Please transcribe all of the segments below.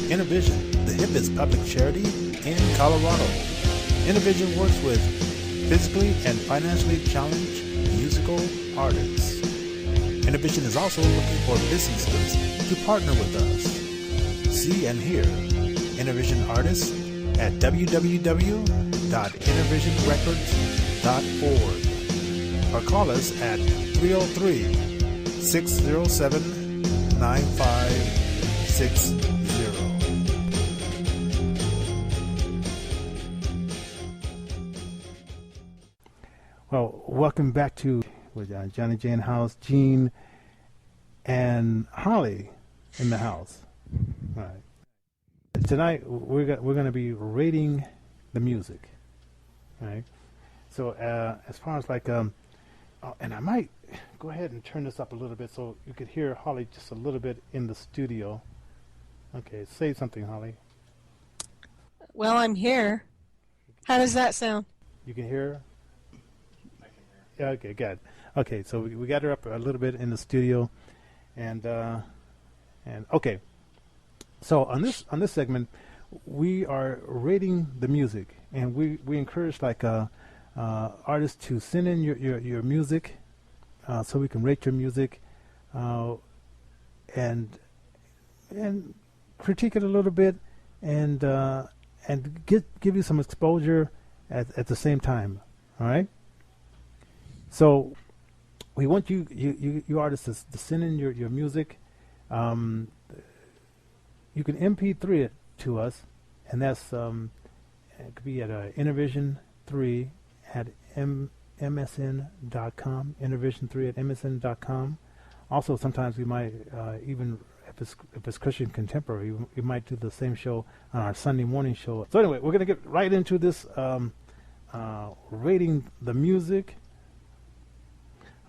Innervision, the hippest public charity in Colorado. Innervision works with physically and financially challenged musical artists. Innervision is also looking for businesses to partner with us. See and hear Innervision artists at www.innervisionrecords.org or call us at 303-607-9560. Well, welcome back to with Johnnie J in the house, Gene, and Holly in the house. All right. Tonight we're going to be rating the music. All right. So as far as like and I might go ahead and turn this up a little bit so you could hear Holly just a little bit in the studio. Okay, say something, Holly. Well, I'm here. How does that sound? You can hear her? Yeah, okay, good. Okay, so we got her up a little bit in the studio, and okay. So on this segment, we are rating the music, and we encourage like artists to send in your music, so we can rate your music, and critique it a little bit, and give you some exposure at the same time. All right. So we want you artists to send in your music. You can MP3 it to us, and that's it could be at Innervision3 at msn.com. Innervision3 at msn.com. Also, sometimes we might even if it's Christian contemporary, we might do the same show on our Sunday morning show. So anyway, we're gonna get right into this rating the music.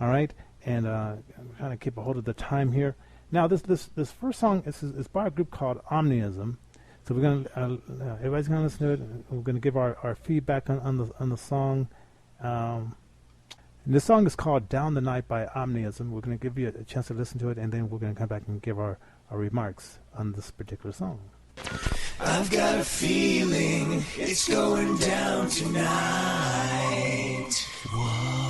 All right, and I'm trying to keep a hold of the time here. Now, this first song is by a group called Omniism. So we're gonna everybody's gonna listen to it. And we're gonna give our feedback on the song. And this song is called "Down the Night" by Omniism. We're gonna give you a chance to listen to it, and then we're gonna come back and give our remarks on this particular song. I've got a feeling it's going down tonight. Whoa.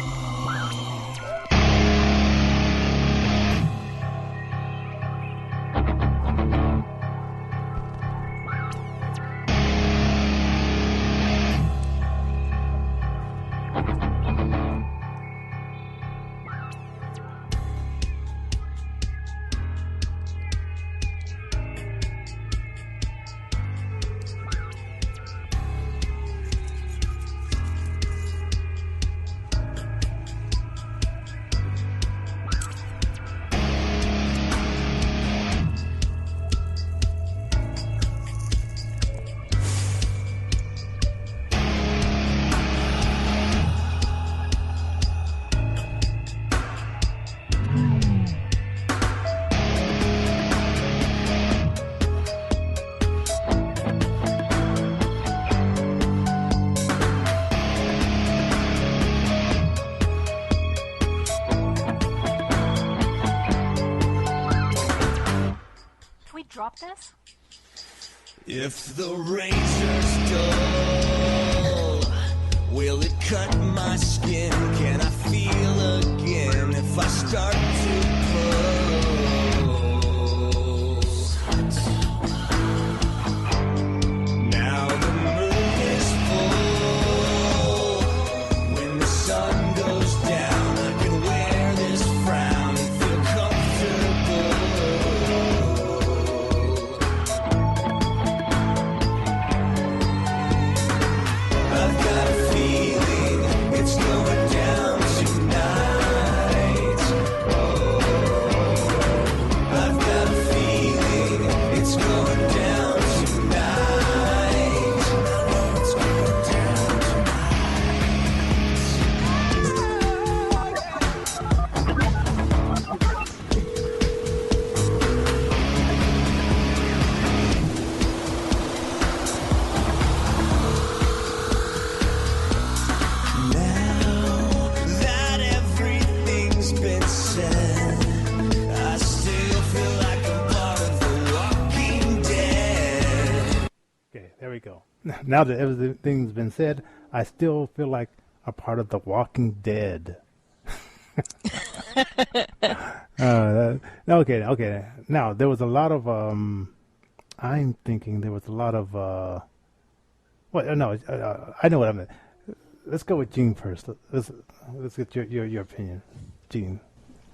Drop this? If the razor's dull, will it cut my skin? Can I feel again if I start to pull? Now the moon is full. When the sun goes down, I can wear this frown and feel comfortable. It's going down tonight. Oh, I've got a feeling it's going down tonight. It's going down I still feel like I'm part of the Walking Dead. There we go. Now that everything's been said, I still feel like a part of The Walking Dead. Okay. Now, there was a lot of, I'm thinking there was a lot of, I know what I meant. Let's go with Gene first. Let's get your opinion, Gene.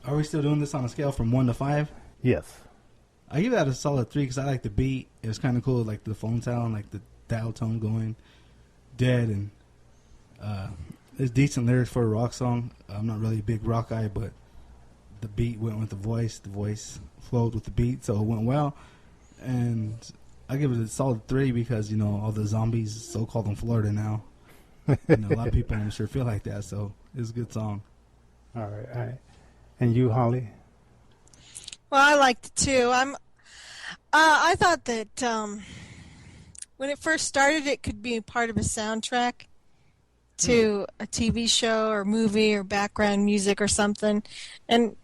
Are we still doing this on a scale from 1 to 5? Yes. I give that a solid 3 because I like the beat. It was kind of cool, like the phone sound, like the dial tone going dead, and there's decent lyrics for a rock song. I'm not really a big rock guy, but the beat went with the voice. The voice flowed with the beat, so it went well. And I give it a solid 3 because, you know, all the zombies so-called in Florida now. You know, a lot of people I'm sure feel like that, so it's a good song. All right. And you, Holly? Well, I liked it too. I thought that when it first started, it could be part of a soundtrack to a TV show or movie or background music or something, and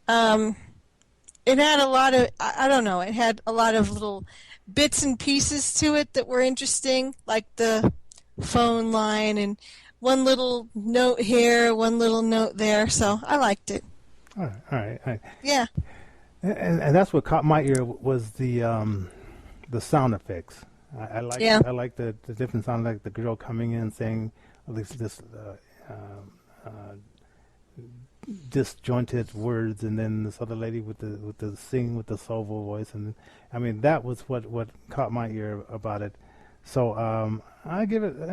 it had a lot of it had a lot of little bits and pieces to it that were interesting, like the phone line and one little note here, one little note there. So I liked it. All right. Yeah. And that's what caught my ear was the sound effects. I like the different sound, like the girl coming in saying at least this disjointed words, and then this other lady with the sing with the soulful voice, and I mean that was what caught my ear about it. So I give it, and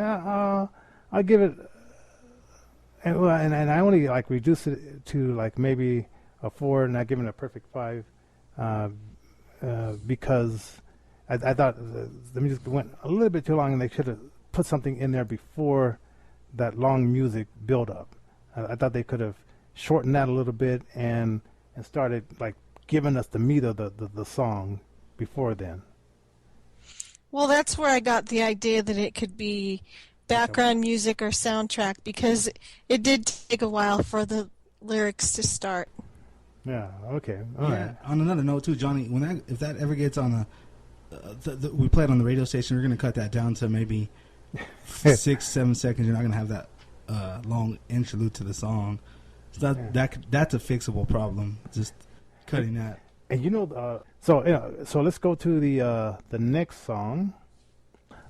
I only like reduce it to like maybe a 4, not giving it a perfect 5, because I thought the music went a little bit too long, and they should have put something in there before that long music build up. I thought they could have shortened that a little bit and started like giving us the meat of the song before then. Well, that's where I got the idea that it could be background music or soundtrack, because it did take a while for the lyrics to start. Yeah. Okay. All right. On another note, too, Johnny, if that ever gets on we play it on the radio station, we're gonna cut that down to maybe 6-7 seconds. You're not gonna have that long interlude to the song. So that's a fixable problem. Just cutting that. And so let's go to the next song,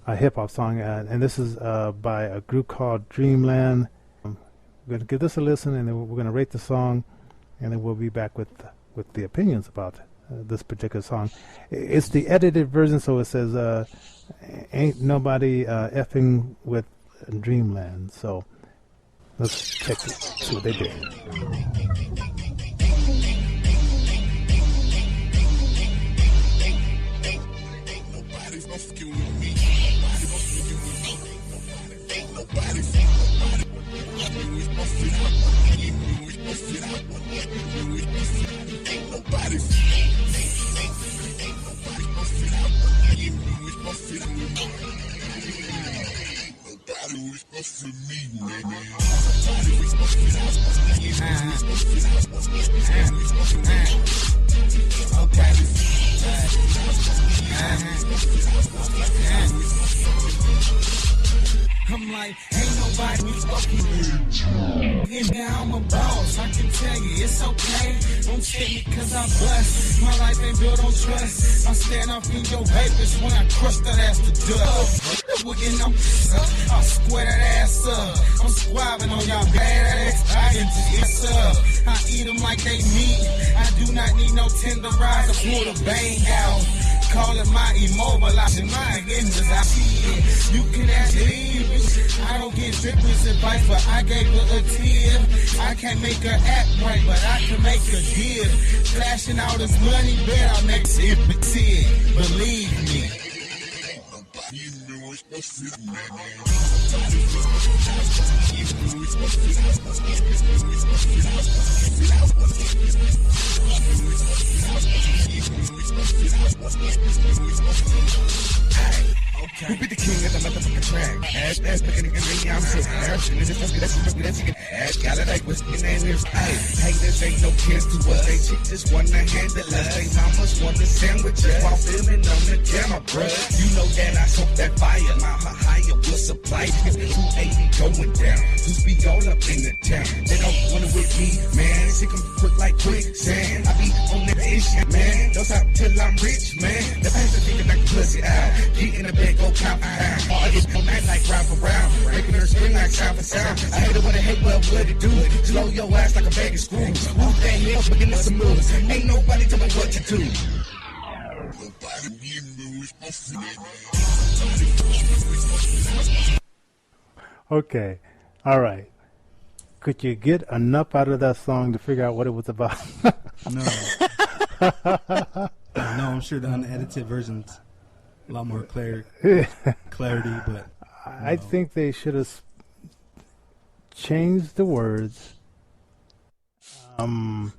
a hip hop song, and this is by a group called Dreamland. We're gonna give this a listen, and then we're gonna rate the song, and then we'll be back with the opinions about this particular song. It's the edited version, so it says "Ain't nobody effing with Dreamland." So let's check it, see what they did. I'm like, ain't nobody fucking with. And now I'm a boss, I can tell you it's okay. Don't take me cause I bust. My life ain't built on trust. I stand up in your papers when I crush that ass to dust. I'll square that ass up. I'm squabbing on y'all bad ass. I get up. I eat them like they meat. I do not need no tenderizer. Pull the bang out. Call it my immobilizing mind engines. I see it. You can ask me. I don't get drippers advice, but I gave her a tip. I can't make her act right, but I can make her give. Flashing out his money, bet I make it. Believe me. Okay. Who be the king of the motherfucking track? Ass picking and me, I'm so embarrassing. This is that's Gotta like what's in there. Haters ain't no kids to us. They just wanna handle us. They mamas want the sandwiches while filming on the camera, bruh. You know that I soak that fire. My higher will supply. 280 going down. Just be all up in the town. They don't wanna with me, man. She come quick like quicksand. I be on that ish, man. Don't stop till I'm rich, man. The pastor thinking I can pussy out. Get in the bed, go count for pound. All this all night like round for round. Making her scream like sound for sound. I hate it when I hate, well, what it do? Slow your ass like a bag of screws. Who that hell making us some moves? Ain't nobody tell me what to do. Okay, all right. Could you get enough out of that song to figure out what it was about? No. No, I'm sure the unedited version's a lot more clarity, but I think they should have changed the words. It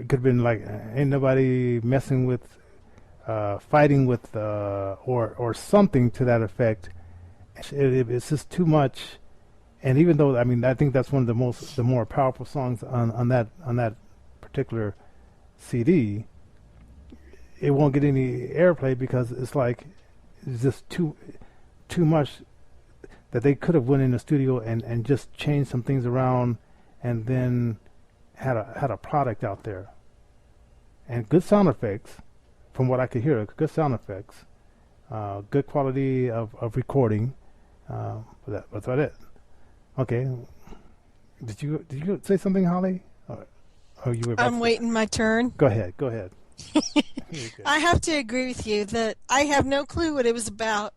could have been like, ain't nobody messing with, fighting with, or something to that effect. It's just too much. And even though, I mean, I think that's one of the more powerful songs on that particular CD, it won't get any airplay because it's like it's just too much that they could have went in the studio and just changed some things around and then had a product out there. And good sound effects, from what I could hear, good sound effects, good quality of recording. That's about it. Okay. Did you say something, Holly? Or you were I'm waiting my turn. Go ahead. I have to agree with you that I have no clue what it was about.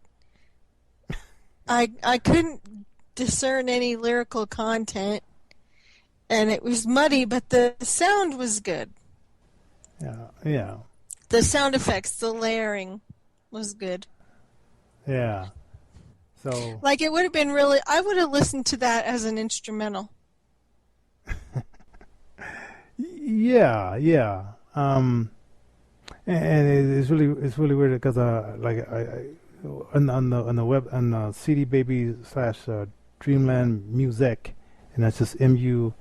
I couldn't discern any lyrical content, and it was muddy, but the sound was good. Yeah. The sound effects, the layering was good. Yeah. So, like, it would have been really, I would have listened to that as an instrumental. yeah. And it's really weird because like I on the web on CD Baby / Dreamland Muzik, and that's just MUZIK.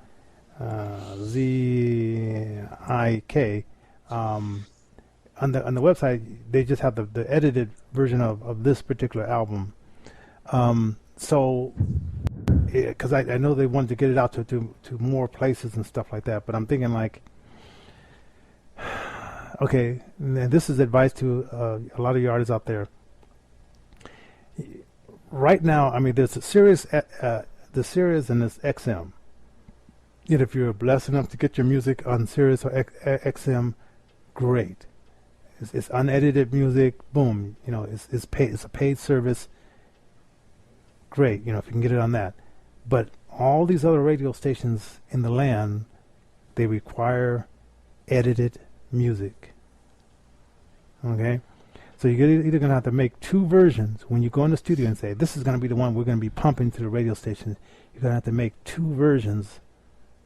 On the website, they just have the edited version of this particular album. So, because I know they wanted to get it out to more places and stuff like that, but I'm thinking like, okay, and this is advice to a lot of you artists out there. Right now, I mean, there's a Sirius, the Sirius and this XM. Yet if you're blessed enough to get your music on Sirius or XM, great. It's unedited music. Boom. You know, it's paid. It's a paid service. Great. You know, if you can get it on that. But all these other radio stations in the land, they require edited music. Okay? So you're either going to have to make two versions. When you go in the studio and say, this is going to be the one we're going to be pumping to the radio station, you're going to have to make two versions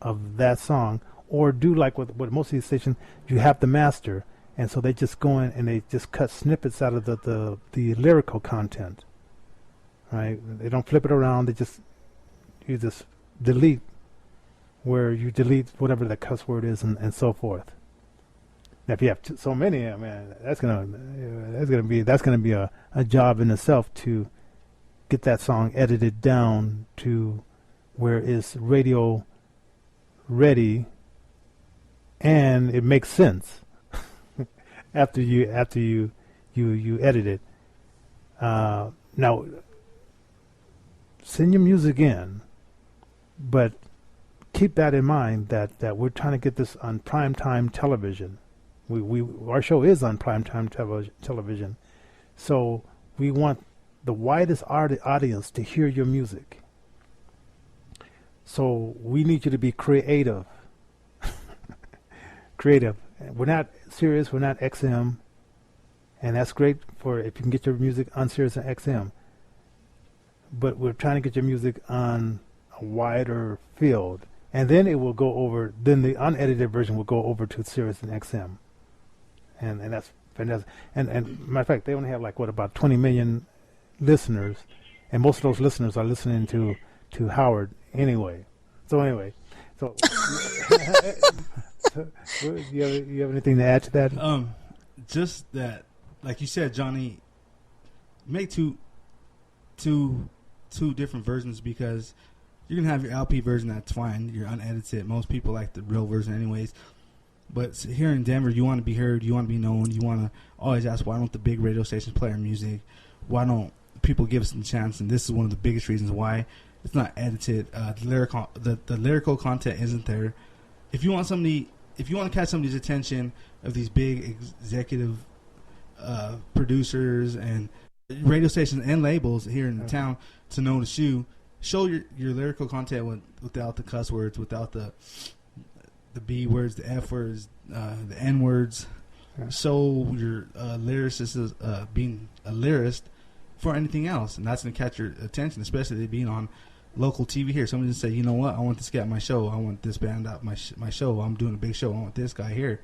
of that song. Or do like what most of these stations, you have the master. And so they just go in and they just cut snippets out of the lyrical content. Right? They don't flip it around. You just delete where you delete whatever the cuss word is and so forth. Now, if you have so many, I mean, that's gonna be a job in itself to get that song edited down to where it's radio ready and it makes sense after you edit it. Now, send your music in, but keep that in mind that we're trying to get this on primetime television. Our show is on primetime television, so we want the widest audience to hear your music. So we need you to be creative. Creative. We're not Sirius, we're not XM, and that's great for if you can get your music on Sirius and XM. But we're trying to get your music on a wider field, and then it will go over. Then the unedited version will go over to Sirius and XM. And that's fantastic. And matter of fact, they only have like about 20 million listeners, and most of those listeners are listening to to Howard anyway. So anyway, so, so you have anything to add to that? Just that, like you said, Johnny, make two different versions, because you can have your LP version, that's fine. You're unedited. Most people like the real version anyways. But here in Denver, you want to be heard, you want to be known, you want to always ask, why don't the big radio stations play our music? Why don't people give us a chance? And this is one of the biggest reasons why it's not edited. The lyrical content isn't there. If you want to catch somebody's attention of these big executive producers and radio stations and labels here in the town to notice you, show your lyrical content without the cuss words, without the B words, the F words, the N words. Show your lyricist being a lyrist for anything else, and that's going to catch your attention, especially being on local TV here. Somebody just say, you know what, I want this guy at my show. I want this band at my show. I'm doing a big show. I want this guy here.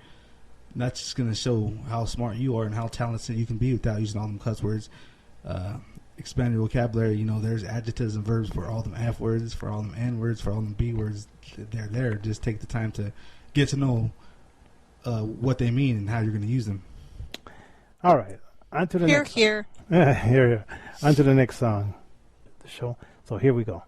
And that's just going to show how smart you are and how talented you can be without using all them cuss words. Expand your vocabulary. You know, there's adjectives and verbs for all them F words, for all them N words, for all them B words. They're there. Just take the time to get to know what they mean and how you're going to use them. All right. On to the next. Here. Here. On to the next song. The show. So here we go.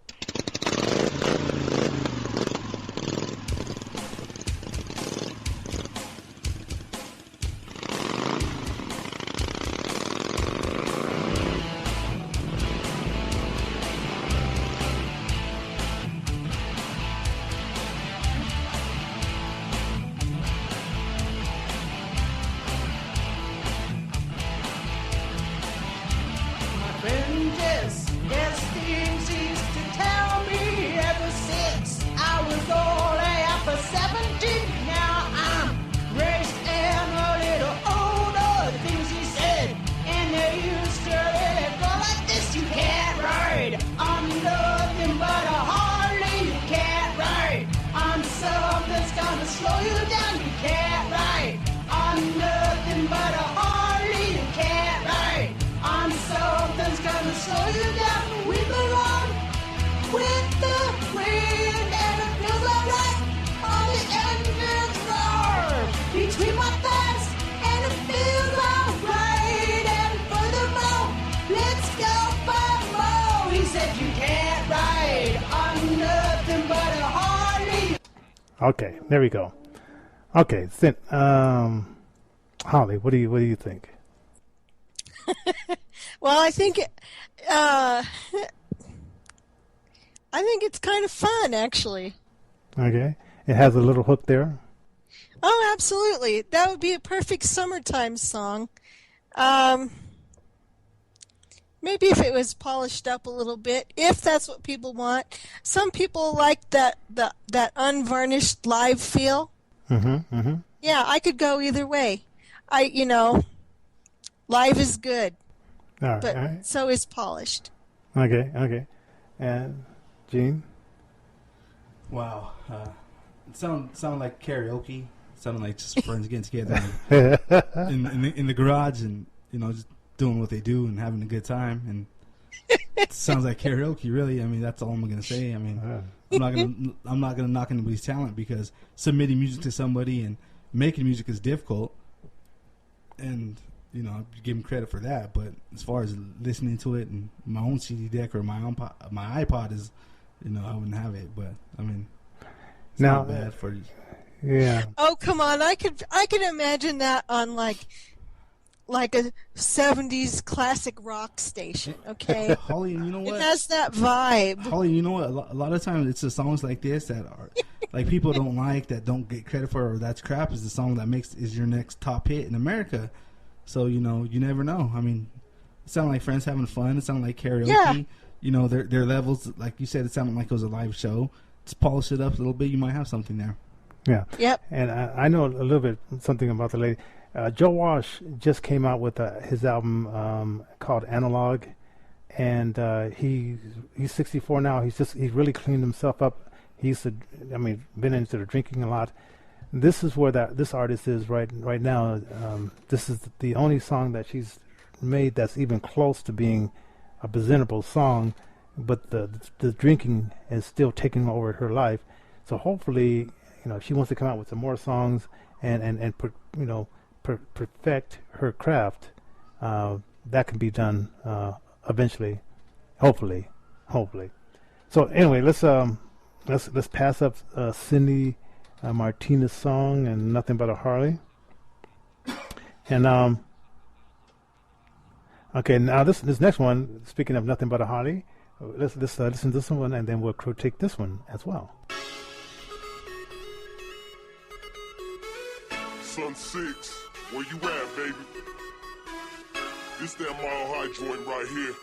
Okay, there we go. Okay, Holly, what do you think? Well, I think it's kind of fun, actually. Okay, it has a little hook there. Oh, absolutely. That would be a perfect summertime song. Maybe if it was polished up a little bit, if that's what people want. Some people like that unvarnished live feel. Mm-hmm, mm-hmm. Yeah, I could go either way. Live is good, all right. So is polished. Okay. And Gene? Wow. It sound like karaoke. Sounded like just friends getting together in the garage and, just doing what they do and having a good time, and it sounds like karaoke, really. I mean, that's all I'm gonna say. I mean, I'm not gonna knock anybody's talent, because submitting music to somebody and making music is difficult, and I give them credit for that. But as far as listening to it and my own CD deck or my iPod is, I wouldn't have it. But I mean, it's not bad for you. Yeah. Oh, come on! I could imagine that on like a 70s classic rock station, okay? Holly, you know what? It has that vibe. Holly, you know what? A lot of times it's the songs like this that are like people don't like, that don't get credit for, or that's crap, is the song that is your next top hit in America. So, you never know. I mean, it sounded like friends having fun. It sounded like karaoke. Yeah. Their levels, like you said, it sounded like it was a live show. Just polish it up a little bit. You might have something there. Yeah. Yep. And I know a little bit something about the lady. Joe Walsh just came out with his album called Analog, and he's 64 now. He's really cleaned himself up. Been into the drinking a lot. This is where this artist is right now. This is the only song that she's made that's even close to being a presentable song, but the drinking is still taking over her life. So hopefully, if she wants to come out with some more songs and perfect her craft, that can be done eventually, hopefully. So anyway, let's pass up Cindy Martina's song and Nothing But a Harley. And okay, now this next one. Speaking of Nothing But a Harley, let's listen to this one, and then we'll critique this one as well. Sun 6, where you at, baby? This that Mile High joint right here.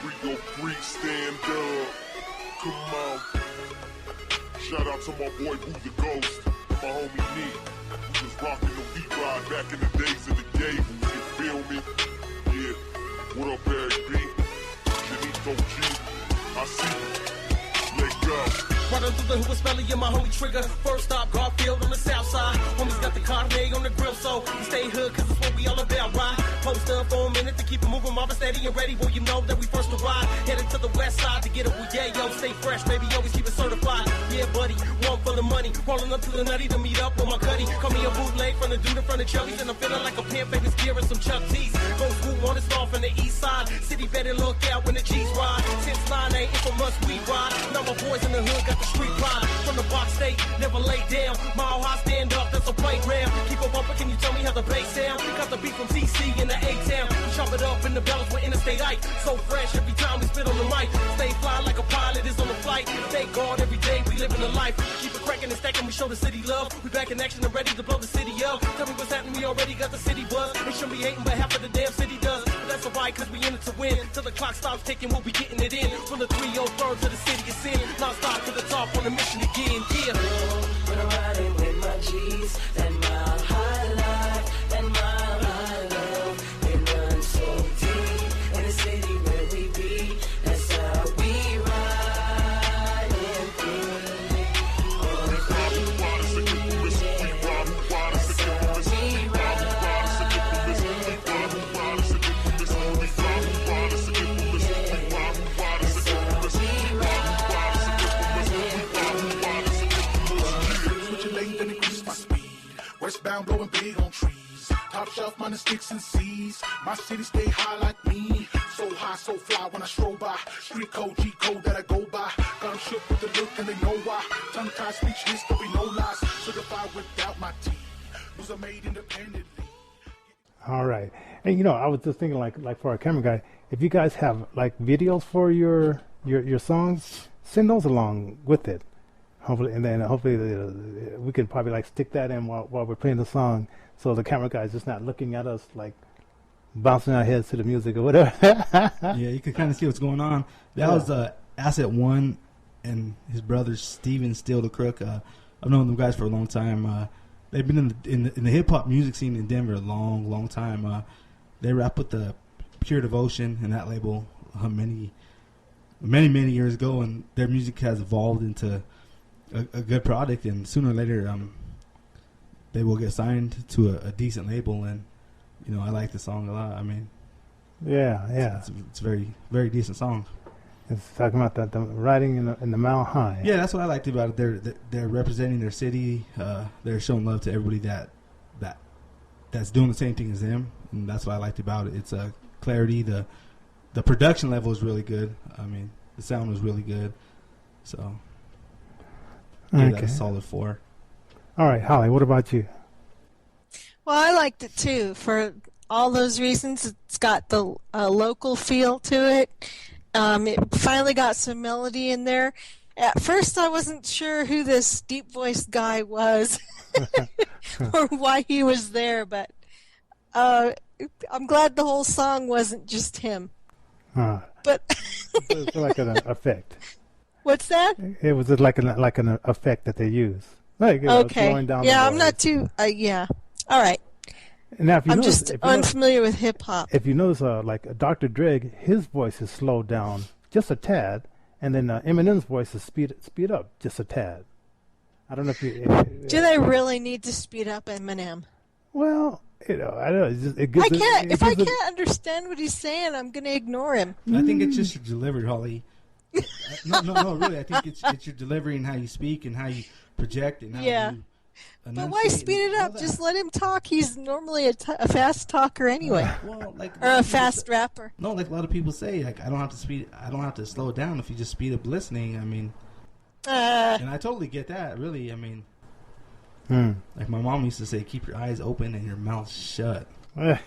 Rico Freak, stand up. Come on. Shout out to my boy Boo the Ghost, and my homie Nick, who was rocking the beat ride back in the days of the Gables. You feel me? Yeah. What up, Eric B? Janito G. I see you. Let go. Running through the hood with Smelly and my homie Trigger. First stop, Garfield on the south side. Homies got the Conway on the grill, so we stay hood, cause it's what we all about, right? Post up for a minute to keep it moving, Marvin steady and ready. Well, you know that we first arrived. Headed to the west side to get it. Well, yeah, yo, stay fresh, baby, always keep it certified. Yeah, buddy, one full of money. Rolling up to the nutty to meet up with my cutty. Call me a bootleg from the dude in front of Chubby's, and I'm feeling like a pan famous gear and some Chuck T's. Go school on this off on the east side. City better look out when the G's ride. Since 9 ain't infamous, we ride. Now my boys in the hood got the street pride. From the box state, never lay down. Mile High, stand up, that's a playground. Keep a bumper, can you tell me how the bass sound? Got the beat from TC in the A-Town. We chop it up in the bells with Interstate Ike. So fresh every time we spit on the mic. Stay fly like a pilot is on the flight. Thank God every day we living the life. Keep it cracking and stacking, we show the city love. We back in action and ready to blow the city up. Tell me what's happening, we already got the city buzz. We shouldn't be hating, but half of the damn city does. But that's alright, cause we in it to win. Till the clock stops ticking, we'll be getting it in. From the 303rd to the city is in. Non-stop to the top on the mission again, yeah. When I'm riding with my G's, that mile high life, that mile high love, it runs so deep in the city where we be. That's how we ride and think. Oh, that's how we ride and think. Westbound blowing big on trees. Top shelf minus sticks and C's. My city stay high like me. So high, so fly when I stroll by. Street code, G code that I go by. Got 'em shook with the look and they know why. Tongue tied, speechless, there be no lies. Certified without my teeth. Was I made independently. All right. And I was just thinking like for our camera guy, if you guys have like videos for your songs, send those along with it. Hopefully, and then hopefully we could probably like stick that in while we're playing the song, so the camera guy's just not looking at us like bouncing our heads to the music or whatever. Yeah, you can kind of see what's going on. That was Asset One and his brother Steven Steele the Crook. I've known them guys for a long time. They've been in the hip hop music scene in Denver a long time. They rap with the Pure Devotion and that label many years ago, and their music has evolved into a good product, and sooner or later they will get signed to a decent label. And I like the song a lot. I mean, yeah, it's a very, very decent song. It's talking about the riding in the Mile High. Yeah, that's what I liked about it. They're representing their city. They're showing love to everybody that's doing the same thing as them, and that's what I liked about it. It's clarity. The production level is really good. I mean, the sound was really good. So give that a solid 4. All right, Holly, what about you? Well, I liked it too for all those reasons. It's got the local feel to it. It finally got some melody in there. At first, I wasn't sure who this deep-voiced guy was or why he was there, but I'm glad the whole song wasn't just him. But it's like an effect. What's that? It was just like an effect that they use. Like, okay. Slowing down yeah, the I'm voice. not too. Yeah. All right. Now, if you I'm notice, just unfamiliar with hip hop. If you notice, like Dr. Dre, his voice is slowed down just a tad, and then Eminem's voice is speed up just a tad. I don't know if you. Do they really need to speed up Eminem? Well, I don't know. It gives I can't. If I can't understand what he's saying, I'm going to ignore him. I think it's just your delivery, Holly. No, really. I think it's your delivery and how you speak and how you project and how you but why speed it up? Just let him talk. He's normally a fast talker anyway, or a fast rapper. No, like a lot of people say, like I don't have to slow it down if you just speed up listening. I mean, and I totally get that. Really, I mean, like my mom used to say, keep your eyes open and your mouth shut. We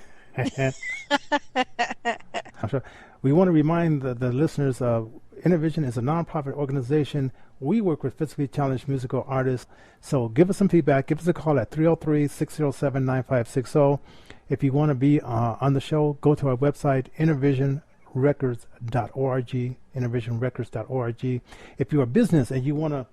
want to remind the listeners of Innervision is a nonprofit organization. We work with physically challenged musical artists. So give us some feedback. Give us a call at 303-607-9560. If you want to be on the show, go to our website, innervisionrecords.org, innervisionrecords.org. If you're a business and you want to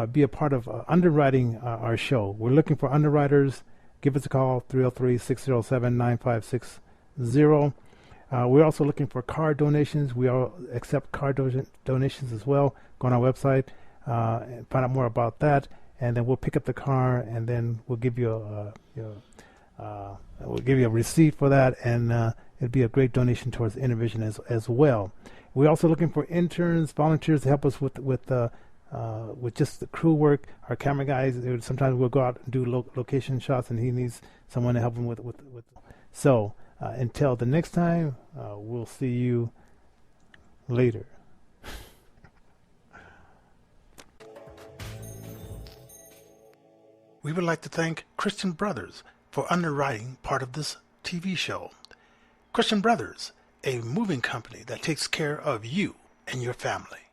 be a part of underwriting our show, we're looking for underwriters. Give us a call, 303-607-9560. We're also looking for car donations. We all accept car donations as well. Go on our website and find out more about that, and then we'll pick up the car, and then we'll give you a receipt for that, and it'd be a great donation towards Innervision as well. We're also looking for interns, volunteers to help us with just the crew work. Our camera guys, sometimes we'll go out and do location shots, and he needs someone to help him with. So. Until the next time, we'll see you later. We would like to thank Christian Brothers for underwriting part of this TV show. Christian Brothers, a moving company that takes care of you and your family.